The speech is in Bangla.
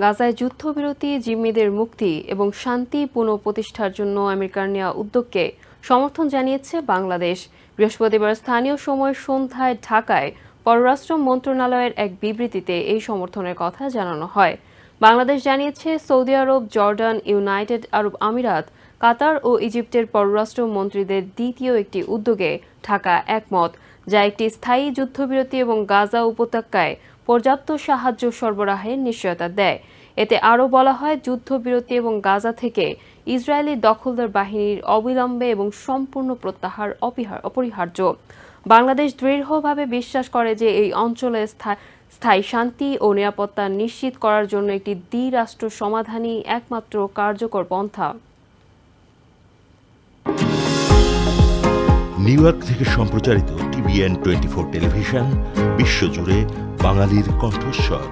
গাজায় যুদ্ধবিরতি, জিম্মিদের মুক্তি এবং শান্তি পুনঃপ্রতিষ্ঠার জন্য আমেরিকার নেওয়া উদ্যোগকে সমর্থন জানিয়েছে বাংলাদেশ। বৃহস্পতিবার স্থানীয় সময় সন্ধ্যায় ঢাকায় পররাষ্ট্র মন্ত্রণালয়ের এক বিবৃতিতে এই সমর্থনের কথা জানানো হয়। বাংলাদেশ জানিয়েছে, সৌদি আরব, জর্ডান, ইউনাইটেড আরব আমিরাত, কাতার ও ইজিপ্টের পররাষ্ট্র মন্ত্রীদের দ্বিতীয় একটি উদ্যোগে ঢাকা একমত, যা একটি স্থায়ী যুদ্ধবিরতি এবং গাজা উপত্যকায় পর্যাপ্ত সাহায্য সরবরাহের নিশ্চয়তা দেয়। এতে আরও বলা হয়, যুদ্ধবিরতি এবং গাজা থেকে ইসরায়েলি দখলদার বাহিনীর অবিলম্বে এবং সম্পূর্ণ প্রত্যাহার অপরিহার্য। বাংলাদেশ দৃঢ়ভাবে বিশ্বাস করে যে এই অঞ্চলে স্থায়ী শান্তি ও নিরাপত্তা নিশ্চিত করার জন্য একটি দ্বিরাষ্ট্র সমাধানই একমাত্র কার্যকর পন্থা। নিউ ইয়র্ক থেকে সম্প্রচারিত TVN 24 টেলিভিশন বিশ্বজুড়ে বাঙালির কণ্ঠস্বর।